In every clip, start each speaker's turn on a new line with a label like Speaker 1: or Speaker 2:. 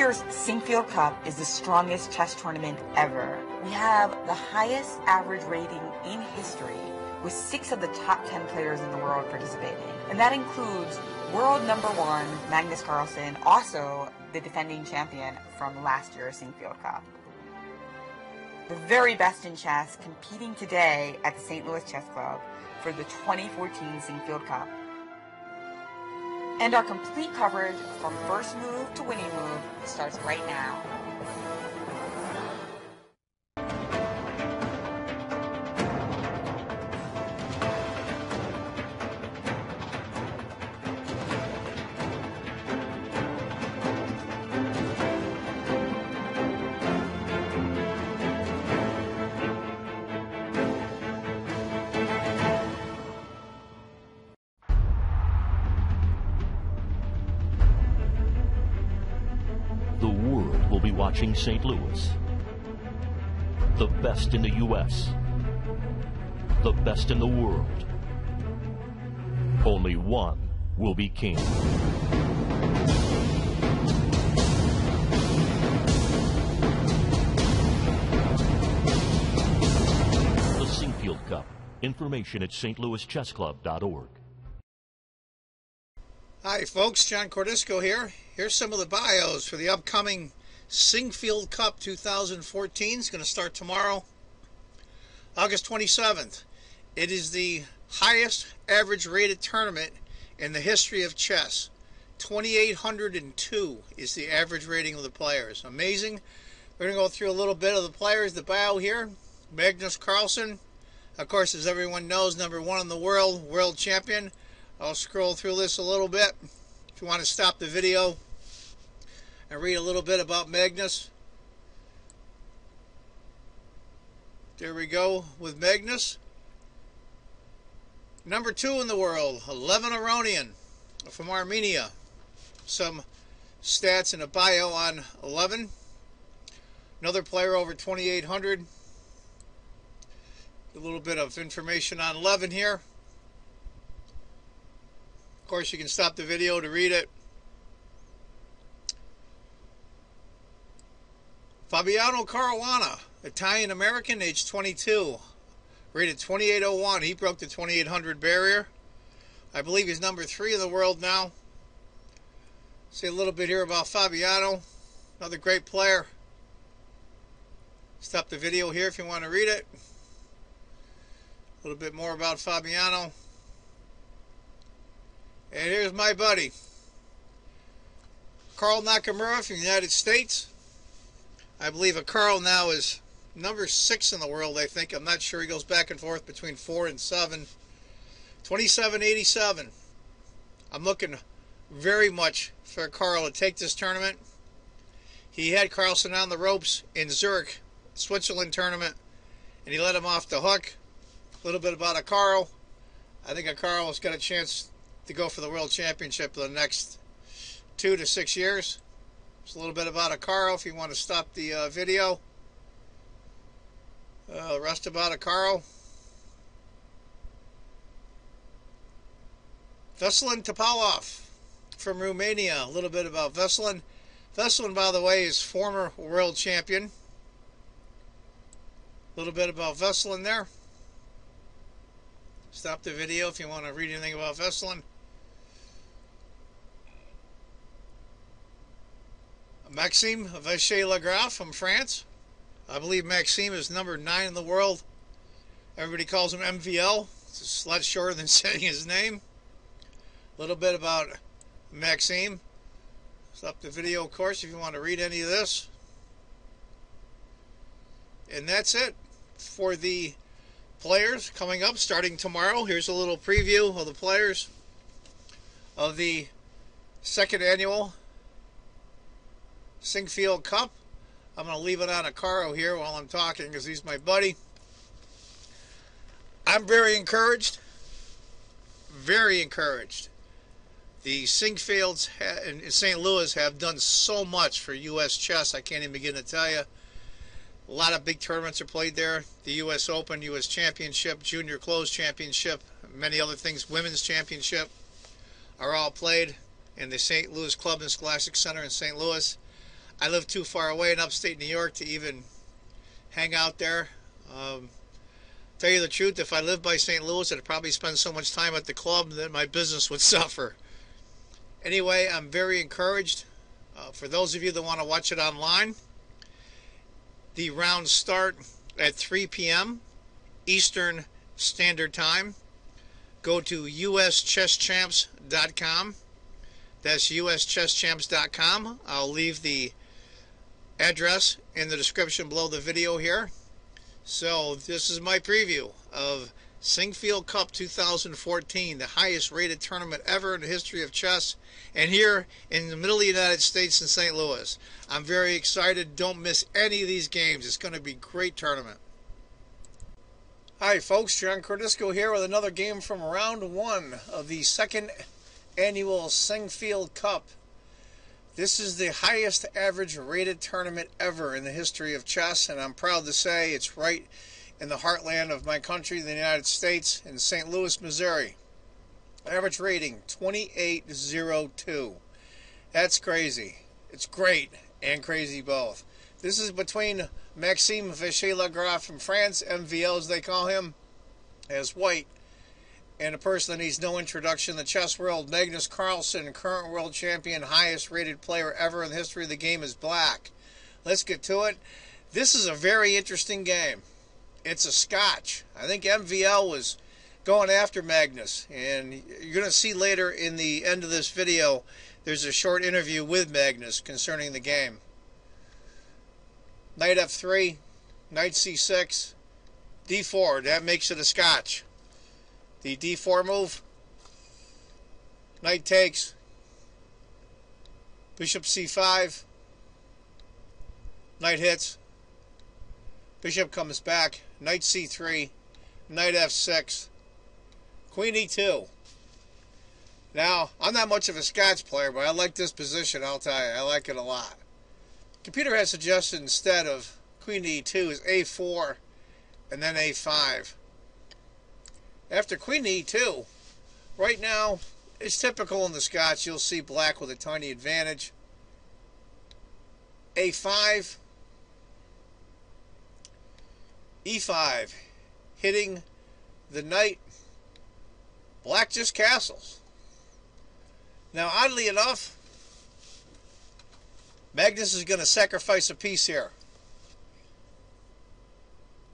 Speaker 1: year's Sinquefield Cup is the strongest chess tournament ever. We have the highest average rating in history, with 6 of the top 10 players in the world participating. And that includes world number 1, Magnus Carlsen, also the defending champion from last year's Sinquefield Cup. The very best in chess competing today at the St. Louis Chess Club for the 2014 Sinquefield Cup. And our complete coverage from first move to winning move starts right now.
Speaker 2: Watching St. Louis. The best in the U.S. The best in the world. Only one will be king. The Sinquefield Cup. Information at stlouischessclub.org.
Speaker 3: Hi folks, John Cordisco here. Here's some of the bios for the upcoming Sinquefield Cup 2014. Is going to start tomorrow, August 27th. It is the highest average rated tournament in the history of chess. 2,802 is the average rating of the players. Amazing. We're going to go through a little bit of the players. The bio here, Magnus Carlsen, of course, as everyone knows, number 1 in the world champion. I'll scroll through this a little bit. If you want to stop the video and read a little bit about Magnus. There we go with Magnus. Number 2 in the world, Levin Aronian from Armenia. Some stats and a bio on Levin. Another player over 2,800. A little bit of information on Levin here. Of course, you can stop the video to read it. Fabiano Caruana, Italian-American, age 22, rated 2801. He broke the 2,800 barrier. I believe he's number 3 in the world now. Say a little bit here about Fabiano, another great player. Stop the video here if you want to read it. A little bit more about Fabiano. And here's my buddy, Carl Nakamura from the United States. I believe a Carl now is number 6 in the world, I think. I'm not sure. He goes back and forth between 4 and 7. 2787. I'm looking very much for Carl to take this tournament. He had Carlsen on the ropes in Zurich, Switzerland tournament, and he let him off the hook. A little bit about a Carl. I think a Carl has got a chance to go for the World Championship for the next 2 to 6 years. Just a little bit about a Carl if you want to stop the video. The rest about a Carl. Veselin Topalov from Romania. A little bit about Veselin. Veselin, by the way, is former world champion. A little bit about Veselin there. Stop the video if you want to read anything about Veselin. Maxime Vacher-LaGrave from France. I believe Maxime is number 9 in the world. Everybody calls him MVL. It's a lot shorter than saying his name. A little bit about Maxime. Stop the video, of course, if you want to read any of this. And that's it for the players coming up starting tomorrow. Here's a little preview of the players of the 2nd annual Sinquefield Cup. I'm going to leave it on a Caro here while I'm talking because he's my buddy. I'm very encouraged. Very encouraged. The Sinquefields in St. Louis have done so much for U.S. chess. I can't even begin to tell you. A lot of big tournaments are played there. The U.S. Open, U.S. Championship, Junior Closed Championship, many other things, Women's Championship, are all played in the St. Louis Club and Scholastic Center in St. Louis. I live too far away in upstate New York to even hang out there. Tell you the truth, if I lived by St. Louis, I'd probably spend so much time at the club that my business would suffer. Anyway, I'm very encouraged. For those of you that want to watch it online, the rounds start at 3 p.m. Eastern Standard Time. Go to uschesschamps.com. That's uschesschamps.com. I'll leave the address in the description below the video here. So this is my preview of Sinquefield Cup 2014, the highest rated tournament ever in the history of chess, and here in the middle of the United States in St. Louis. I'm very excited. Don't miss any of these games. It's going to be a great tournament. Hi folks, John Cordisco here with another game from round 1 of the second annual Sinquefield Cup. This is the highest average rated tournament ever in the history of chess, and I'm proud to say it's right in the heartland of my country, the United States, in St. Louis, Missouri. Average rating 2802. That's crazy. It's great and crazy both. This is between Maxime Vachier-Lagrave from France, MVL as they call him, as white, and a person that needs no introduction in the chess world, Magnus Carlsen, current world champion, highest rated player ever in the history of the game, is black. Let's get to it. This is a very interesting game. It's a scotch. I think MVL was going after Magnus, and you're going to see later in the end of this video, there's a short interview with Magnus concerning the game. Knight F3, Knight C6, D4, that makes it a scotch. The D4 move, Knight takes, Bishop C5, Knight hits, Bishop comes back, Knight C3, Knight F6, Queen E2. Now, I'm not much of a Scotch player, but I like this position, I'll tell you. I like it a lot. Computer has suggested instead of Queen E2 is A4 and then A5. After Queen E2, right now, it's typical in the Scots. You'll see black with a tiny advantage. A5, E5, hitting the knight. Black just castles. Now, oddly enough, Magnus is going to sacrifice a piece here.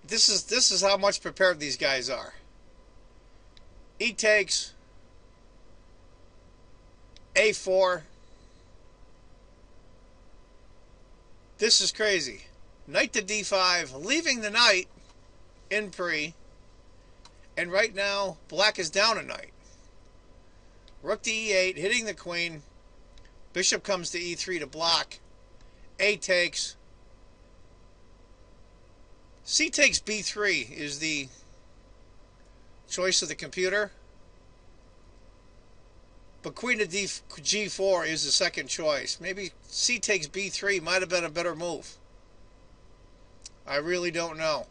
Speaker 3: This is how much prepared these guys are. E takes, A4. This is crazy. Knight to D5, leaving the knight in pre. And right now, black is down a knight. Rook to E8, hitting the queen. Bishop comes to E3 to block. A takes. C takes B3 is the choice of the computer. But Queen to G4 is the second choice. Maybe C takes B3 might have been a better move. I really don't know.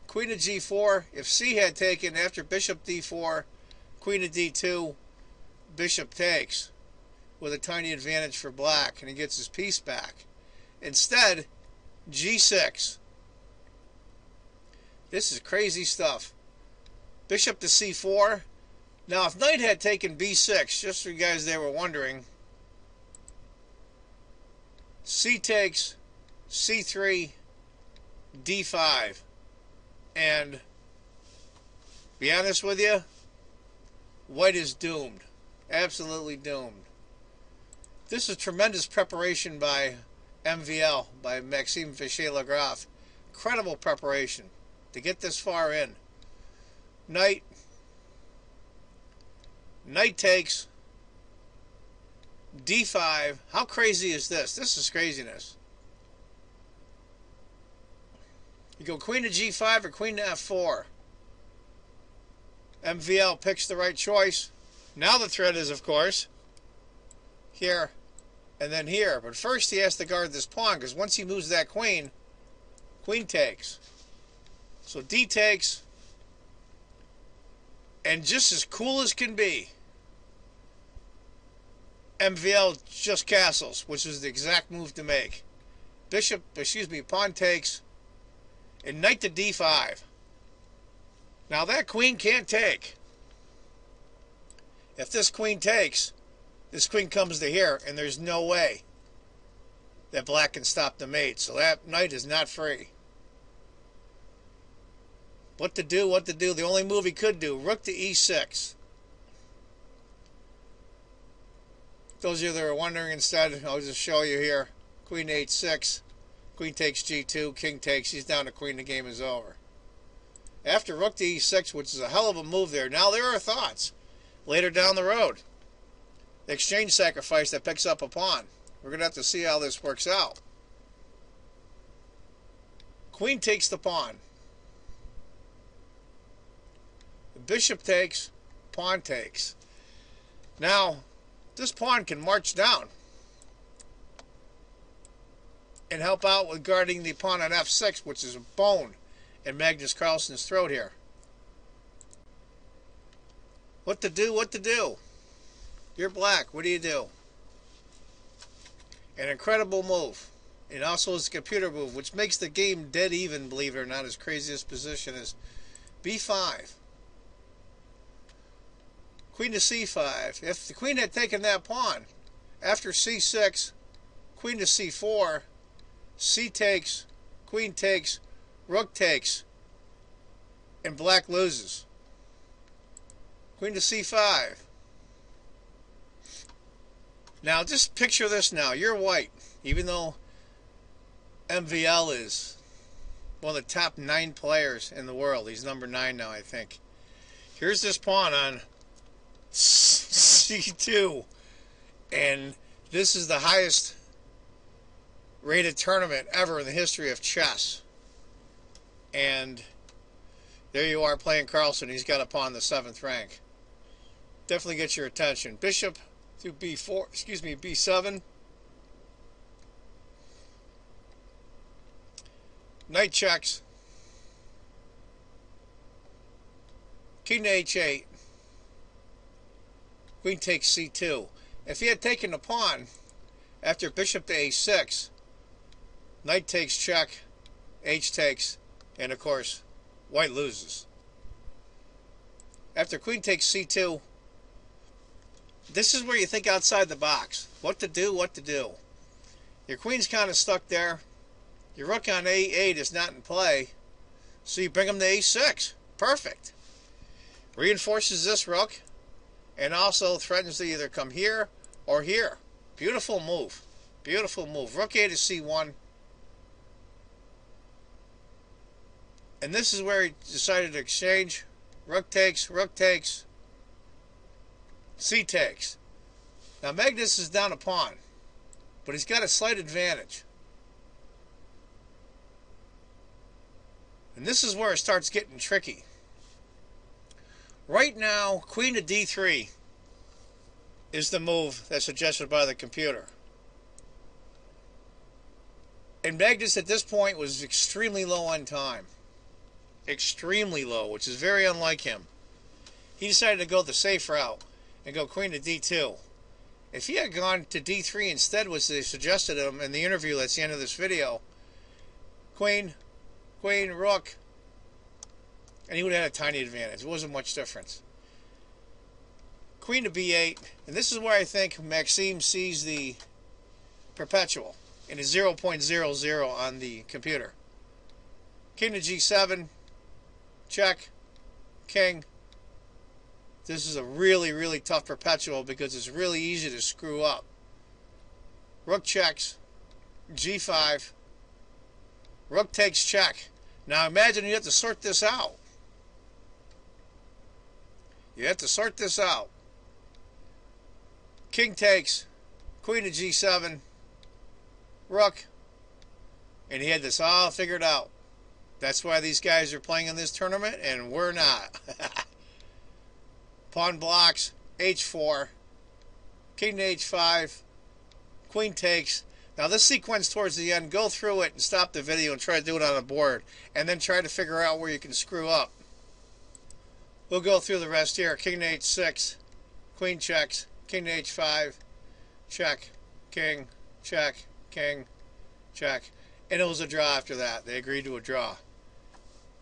Speaker 3: Queen to G4, if C had taken after Bishop D4, Queen to D2, Bishop takes with a tiny advantage for black, and he gets his piece back. Instead, G6. This is crazy stuff. Bishop to C4. Now, if knight had taken B6, just for you guys that were wondering, C takes, C3, D5. And, be honest with you, white is doomed. Absolutely doomed. This is tremendous preparation by MVL, by Maxime Vachier-Lagrave. Incredible preparation to get this far in. Knight takes, D5. How crazy is this? This is craziness. You go Queen to G5 or Queen to F4. MVL picks the right choice. Now the threat is, of course, here and then here. But first he has to guard this pawn, because once he moves that queen, queen takes. So D takes. And just as cool as can be, MVL just castles, which is the exact move to make. Pawn takes, and knight to d5. Now that queen can't take. If this queen takes, this queen comes to here, and there's no way that black can stop the mate. So that knight is not free. What to do, what to do? The only move he could do, rook to e6. Those of you that are wondering instead, I'll just show you here. Queen h6, queen takes g2, king takes, he's down to queen, the game is over. After rook to e6, which is a hell of a move there, now there are thoughts later down the road. The exchange sacrifice that picks up a pawn. We're going to have to see how this works out. Queen takes the pawn. The bishop takes, pawn takes. Now, this pawn can march down and help out with guarding the pawn on f6, which is a bone in Magnus Carlsen's throat here. What to do, what to do? You're black, what do you do? An incredible move. And also it's a computer move, which makes the game dead even, believe it or not. His craziest position is b5. Queen to c5. If the queen had taken that pawn, after c6, queen to c4, c takes, queen takes, rook takes, and black loses. Queen to c5. Now just picture this now. You're white, even though MVL is one of the top 9 players in the world. He's number 9 now, I think. Here's this pawn on c2, and this is the highest rated tournament ever in the history of chess. And there you are playing Carlsen. He's got a pawn the 7th rank. Definitely gets your attention. Bishop to b7. Knight checks. King to h8. Queen takes c2. If he had taken the pawn after bishop to a6, knight takes check, h takes, and of course, white loses. After queen takes c2, this is where you think outside the box. What to do, what to do. Your queen's kind of stuck there. Your rook on a8 is not in play, so you bring him to a6. Perfect. Reinforces this rook, and also threatens to either come here or here. Beautiful move. Beautiful move. Rook a to c1. And this is where he decided to exchange. Rook takes, c takes. Now Magnus is down a pawn, but he's got a slight advantage. And this is where it starts getting tricky. Right now, queen to d3 is the move that's suggested by the computer. And Magnus at this point was extremely low on time. Extremely low, which is very unlike him. He decided to go the safe route and go queen to d2. If he had gone to d3 instead, which they suggested him in the interview that's the end of this video, queen, rook, and he would have had a tiny advantage. It wasn't much difference. Queen to b8, and this is where I think Maxime sees the perpetual in a 0.00 on the computer. King to g7, check, king. This is a really, really tough perpetual because it's really easy to screw up. Rook checks, g5, rook takes check. Now imagine you have to sort this out. You have to sort this out. King takes, queen to g7, rook, and he had this all figured out. That's why these guys are playing in this tournament, and we're not. Pawn blocks, h4, king to h5, queen takes. Now this sequence towards the end, go through it and stop the video and try to do it on a board, and then try to figure out where you can screw up. We'll go through the rest here. King to h6, queen checks, king to h5, check, king, check, king, check. And it was a draw after that. They agreed to a draw.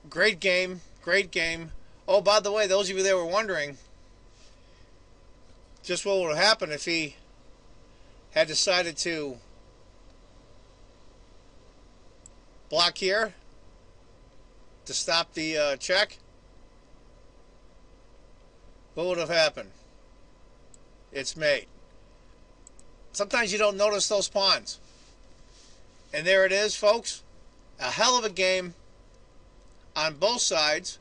Speaker 3: Great game, great game. Oh, by the way, those of you that were wondering just what would have happened if he had decided to block here to stop the check, what would have happened? It's mate. Sometimes you don't notice those pawns. And there it is, folks. A hell of a game on both sides.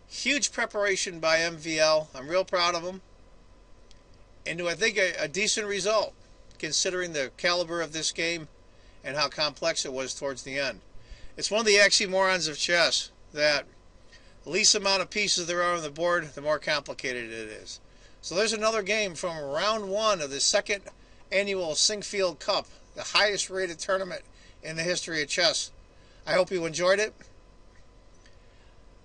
Speaker 3: Huge preparation by MVL. I'm real proud of them. And I think a decent result, considering the caliber of this game and how complex it was towards the end. It's one of the oxymorons of chess that the least amount of pieces there are on the board, the more complicated it is. So there's another game from round one of the second annual Sinquefield Cup, the highest rated tournament in the history of chess. I hope you enjoyed it.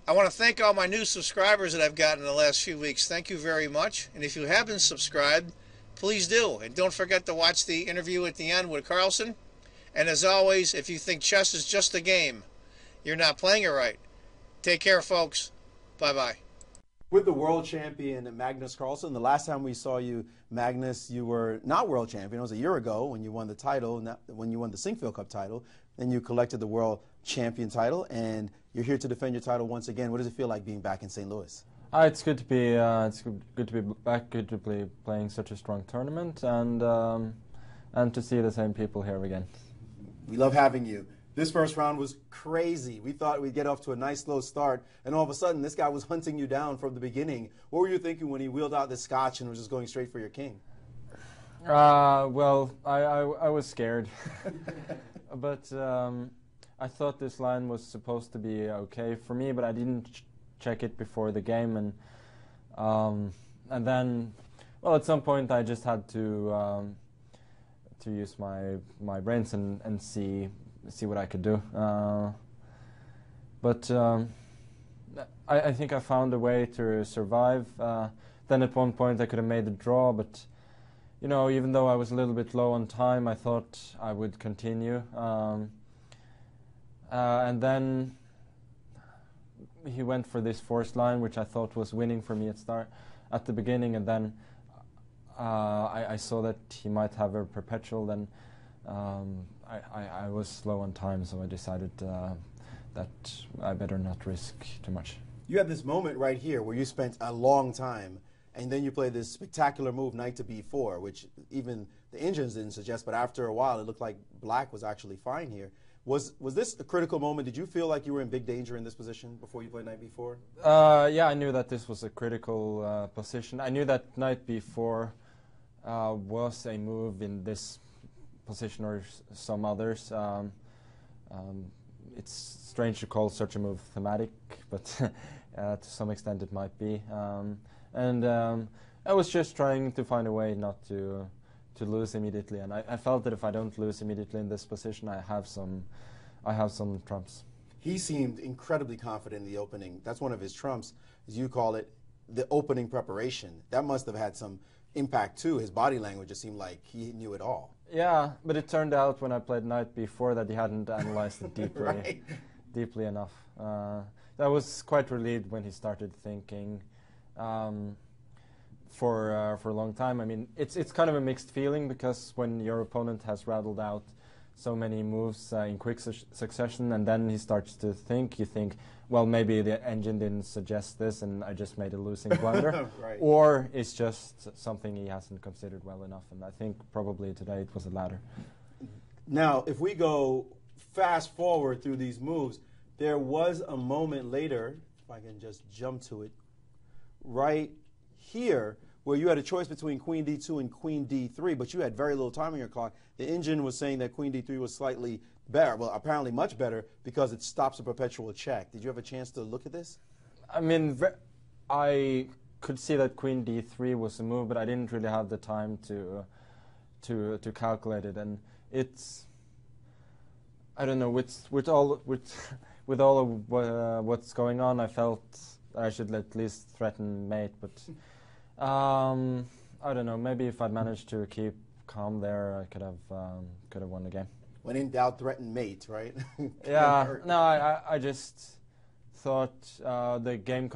Speaker 3: I want to thank all my new subscribers that I've gotten in the last few weeks. Thank you very much. And if you haven't subscribed, please do. And don't forget to watch the interview at the end with Carlsen. And as always, if you think chess is just a game, you're not playing it right. Take care, folks. Bye-bye.
Speaker 4: With the world champion Magnus Carlsen, the last time we saw you, Magnus, you were not world champion. It was a year ago when you won the title, when you won the Sinquefield Cup title. Then you collected the world champion title, and you're here to defend your title once again. What does it feel like being back in St. Louis?
Speaker 5: It's good to be back. Good to be playing such a strong tournament, and to see the same people here again.
Speaker 4: We love having you. This first round was crazy. We thought we'd get off to a nice slow start, and all of a sudden this guy was hunting you down from the beginning. What were you thinking when he wheeled out the scotch and was just going straight for your king?
Speaker 5: Well, I was scared, but I thought this line was supposed to be okay for me, but I didn't check it before the game, and then, well, at some point I just had to use my brains and see what I could do. But I think I found a way to survive. Then at one point I could have made the draw, but you know, even though I was a little bit low on time, I thought I would continue. And then he went for this forced line, which I thought was winning for me at the beginning, and then I saw that he might have a perpetual. Then I was slow on time, so I decided that I better not risk too much.
Speaker 4: You had this moment right here where you spent a long time, and then you played this spectacular move, knight to b4, which even the engines didn't suggest, but after a while it looked like black was actually fine here. Was this a critical moment? Did you feel like you were in big danger in this position before you played knight b4?
Speaker 5: Yeah, I knew that this was a critical position. I knew that knight b4 was a move in this position or some others. It's strange to call such a move thematic, but to some extent it might be. I was just trying to find a way not to lose immediately, and I felt that if I don't lose immediately in this position, I have some trumps.
Speaker 4: He seemed incredibly confident in the opening. That's one of his trumps, as you call it, the opening preparation. That must have had some impact too. His body language, it seemed like he knew it all.
Speaker 5: Yeah, but it turned out when I played knight b4 that he hadn't analyzed it deeply,
Speaker 4: Right.
Speaker 5: deeply enough. I was quite relieved when he started thinking for a long time. I mean, it's kind of a mixed feeling, because when your opponent has rattled out so many moves in quick succession, and then he starts to think, you think, well, maybe the engine didn't suggest this and I just made a losing blunder.
Speaker 4: Right.
Speaker 5: Or it's just something he hasn't considered well enough, and I think probably today it was the latter.
Speaker 4: Now, if we go fast forward through these moves, there was a moment later, if I can just jump to it, right here, where you had a choice between queen d2 and queen d3, but you had very little time on your clock. The engine was saying that queen d3 was slightly better, well, apparently much better, because it stops a perpetual check. Did you have a chance to look at this?
Speaker 5: I mean, I could see that queen d3 was a move, but I didn't really have the time to calculate it, and it's, I don't know, with all of what's going on, I felt I should at least threaten mate, but I don't know, maybe if I'd managed to keep calm there, I could have won the game.
Speaker 4: When in doubt, threaten mate, right?
Speaker 5: Yeah, no, I just thought the game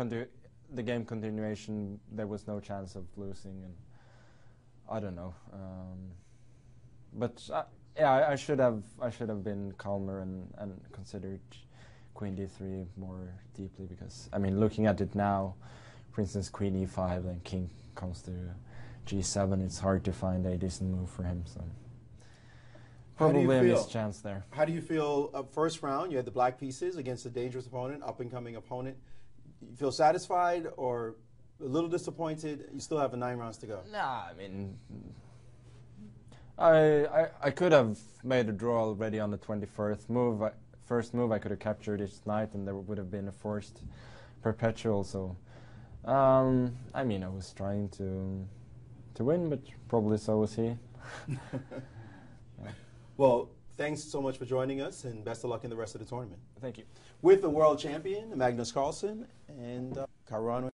Speaker 5: continuation, there was no chance of losing, and I don't know. But yeah, I should have been calmer and considered Queen D3 more deeply, because I mean, looking at it now, for instance, Queen E5 and King comes to G7, it's hard to find a decent move for him. So probably a missed chance there.
Speaker 4: How do you feel? First round, you had the black pieces against a dangerous opponent, up and coming opponent. You feel satisfied or a little disappointed? You still have 9 rounds to go.
Speaker 5: Nah, I mean, I could have made a draw already on the 21st move. First move I could have captured each knight, and there would have been a forced perpetual. So, I mean, I was trying to win, but probably so was he. Yeah.
Speaker 4: Well, thanks so much for joining us, and best of luck in the rest of the tournament.
Speaker 5: Thank you.
Speaker 4: With the world champion, Magnus Carlsen, and Caruana.